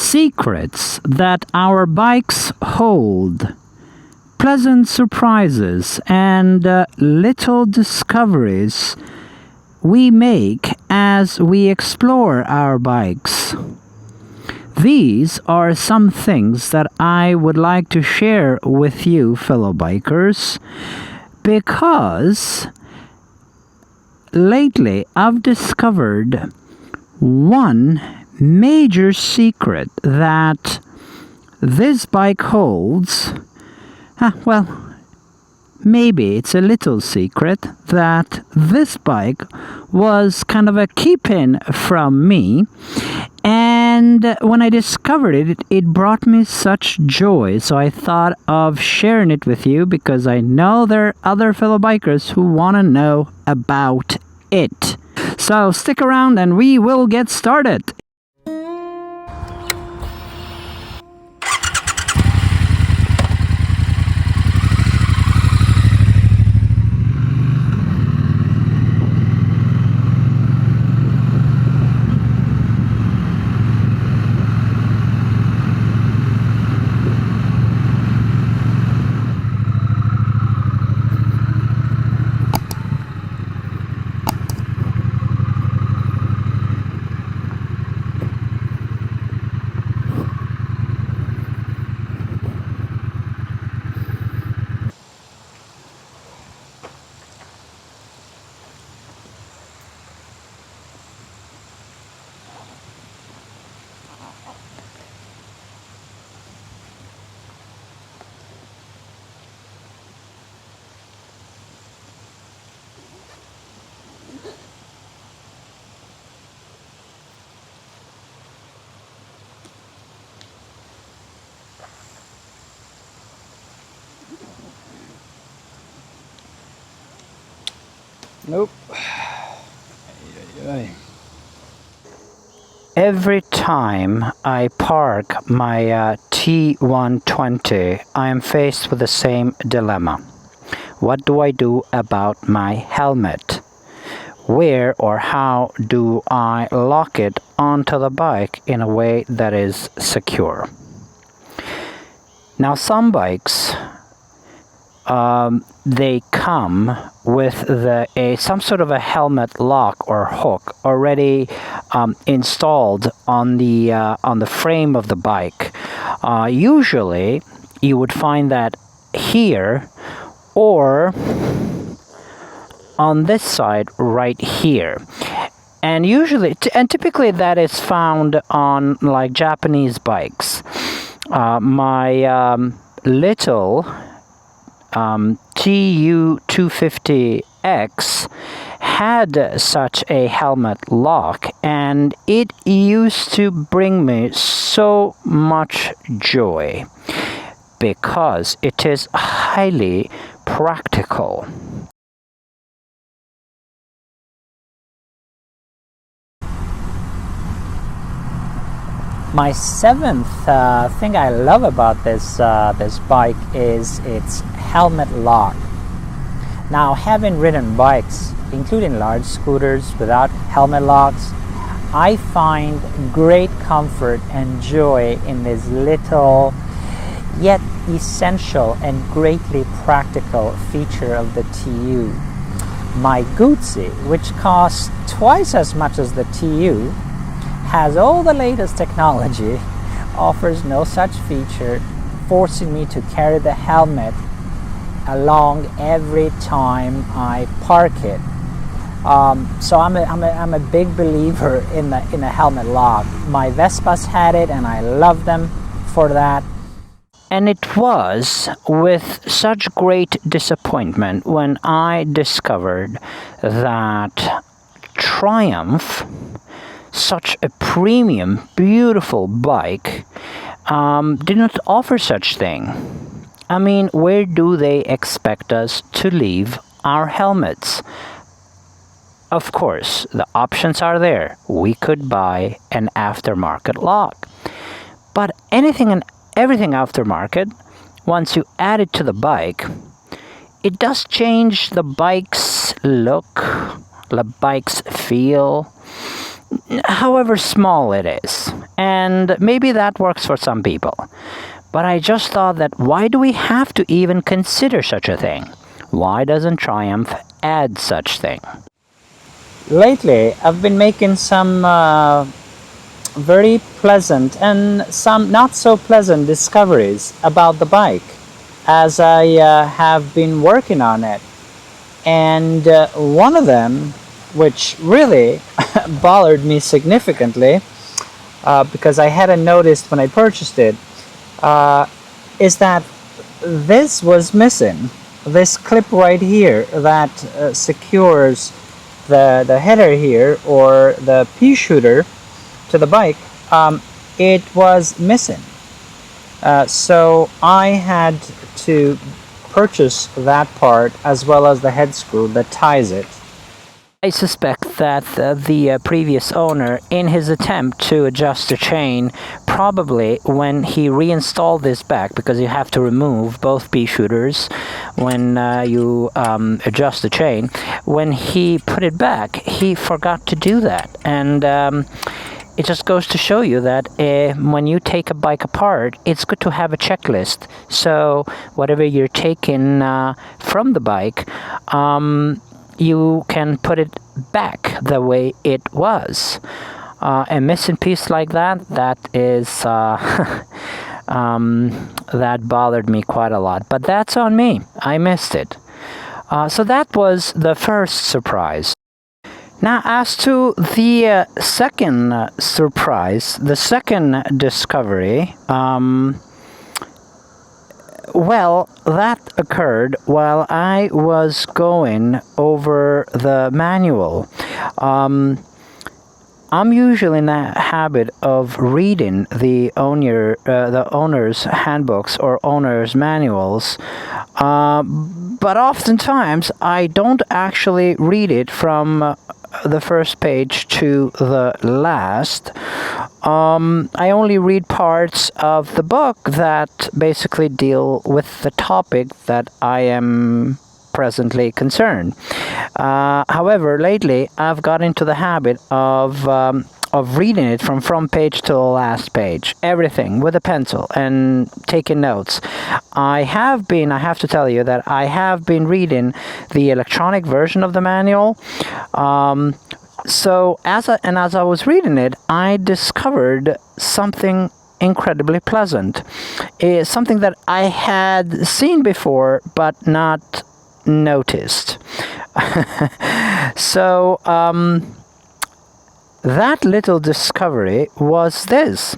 secrets that our bikes hold, pleasant surprises, and little discoveries we make as we explore our bikes. These are some things that I would like to share with you, fellow bikers, because lately I've discovered one major secret that this bike holds. Well, maybe it's a little secret that this bike was kind of a keep-in from me, and when I discovered it, it brought me such joy. So I thought of sharing it with you because I know there are other fellow bikers who want to know about it. So stick around and we will get started. Nope. Every time I park my T120, I am faced with the same dilemma. What do I do about my helmet? Where or how do I lock it onto the bike in a way that is secure? Now, some bikes they come with some sort of a helmet lock or hook already installed on the frame of the bike. Usually, you would find that here or on this side right here. And typically that is found on like Japanese bikes. My little TU250X had such a helmet lock, and it used to bring me so much joy because it is highly practical. My seventh thing I love about this bike is its helmet lock. Now, having ridden bikes, including large scooters without helmet locks, I find great comfort and joy in this little yet essential and greatly practical feature of the TU. My Guzzi, which costs twice as much as the TU, has all the latest technology, offers no such feature, forcing me to carry the helmet along every time I park it. So I'm a big believer in a helmet lock. My Vespas had it, and I love them for that. And it was with such great disappointment when I discovered that Triumph, such a premium, beautiful bike, did not offer such thing. I mean, where do they expect us to leave our helmets? Of course, the options are there. We could buy an aftermarket lock. But anything and everything aftermarket, once you add it to the bike, it does change the bike's look, the bike's feel. however small it is. And maybe that works for some people. But I just thought that why do we have to even consider such a thing? Why doesn't Triumph add such thing? Lately, I've been making some very pleasant and some not so pleasant discoveries about the bike as I have been working on it. And one of them, which really bothered me significantly because I hadn't noticed when I purchased it, is that this was missing. This clip right here that secures the header here, or the pea shooter to the bike, it was missing. So I had to purchase that part as well as the head screw that ties it. I suspect that the previous owner, in his attempt to adjust the chain, probably when he reinstalled this back, because you have to remove both pea shooters when you adjust the chain, when he put it back, he forgot to do that. And it just goes to show you that when you take a bike apart, it's good to have a checklist. So whatever you're taking from the bike, you can put it back the way it was. A missing piece like that is that bothered me quite a lot. But that's on me. I missed it. So that was the first surprise. Now, as to the second surprise, the second discovery, well, that occurred while I was going over the manual. I'm usually in the habit of reading the owner's handbooks or owner's manuals, but oftentimes I don't actually read it from the first page to the last. I only read parts of the book that basically deal with the topic that I am presently concerned. However, lately I've got into the habit of reading it from front page to the last page, everything with a pencil and taking notes. I have to tell you that I have been reading the electronic version of the manual. So as I was reading it, I discovered something incredibly pleasant. It's something that I had seen before but not noticed. So that little discovery was this.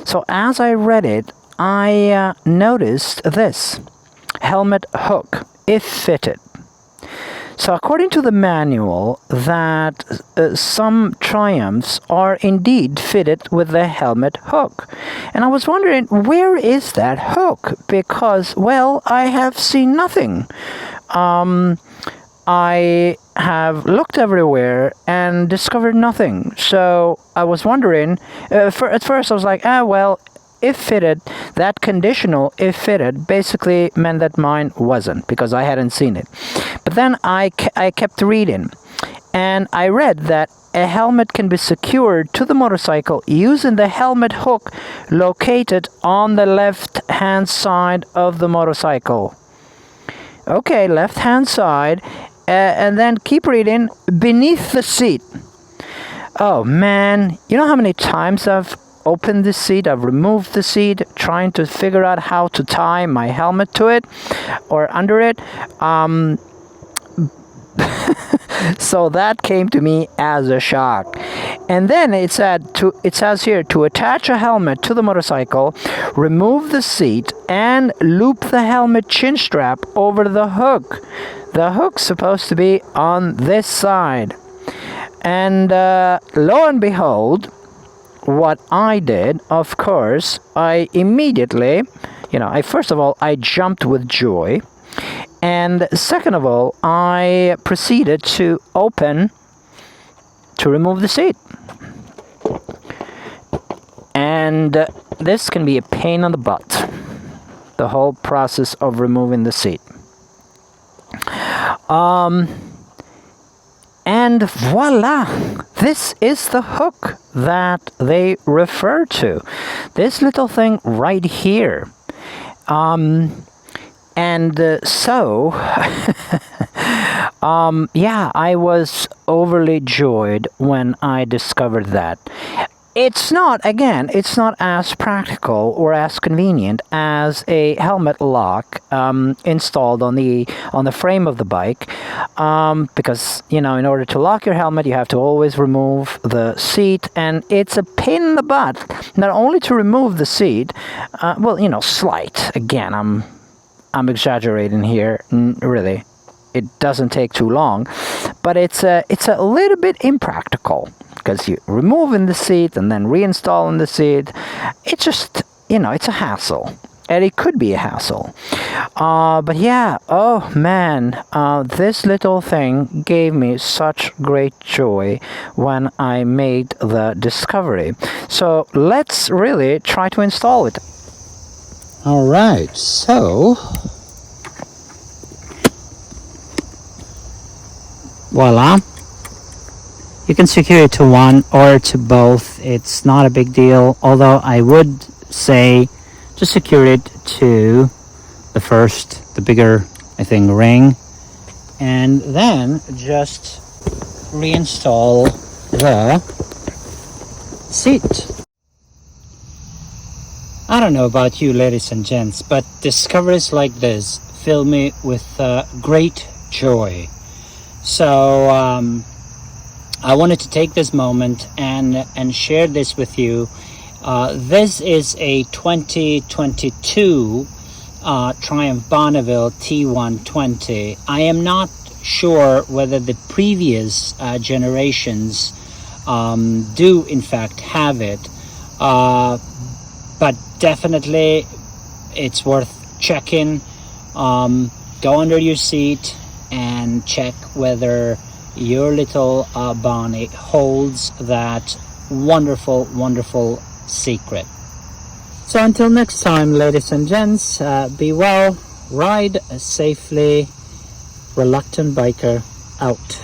So as I read it, I noticed this helmet hook, if fitted. So according to the manual, that some Triumphs are indeed fitted with the helmet hook. And I was wondering, where is that hook? Because, well, I have seen nothing. I have looked everywhere and discovered nothing. So I was wondering, at first I was like, well, if fitted, that conditional if fitted basically meant that mine wasn't, because I hadn't seen it. But then I kept reading, and I read that a helmet can be secured to the motorcycle using the helmet hook located on the left-hand side of the motorcycle. Okay, left-hand side, and then keep reading, beneath the seat. Oh man, you know how many times I've opened the seat, I've removed the seat, trying to figure out how to tie my helmet to it or under it. So that came to me as a shock. And then it says here, to attach a helmet to the motorcycle, remove the seat and loop the helmet chin strap over the hook. The hook's supposed to be on this side. And lo and behold, what I did, of course, I immediately, first of all, I jumped with joy. And second of all, I proceeded to remove the seat. And this can be a pain in the butt, the whole process of removing the seat. And voila, this is the hook that they refer to. This little thing right here. So, yeah, I was overly joyed when I discovered that. It's not as practical or as convenient as a helmet lock installed on the frame of the bike, because in order to lock your helmet, you have to always remove the seat, and it's a pain in the butt. Not only to remove the seat, slight. Again, I'm exaggerating here. Really, it doesn't take too long, but it's a little bit impractical. Because you remove in the seat and then reinstall in the seat. It's just, it's a hassle. And it could be a hassle. But yeah, oh man, this little thing gave me such great joy when I made the discovery. So let's really try to install it. Alright, so voila. You can secure it to one or to both. It's not a big deal, although I would say to secure it to the bigger, I think, ring, and then just reinstall the seat. I don't know about you, ladies and gents, but discoveries like this fill me with great joy. So I wanted to take this moment and share this with you. This is a 2022 Triumph Bonneville T120. I am not sure whether the previous generations do in fact have it, but definitely it's worth checking. Go under your seat and check whether your little Bonnie holds that wonderful, wonderful secret. So until next time, ladies and gents, be well, ride safely. Reluctant Biker out.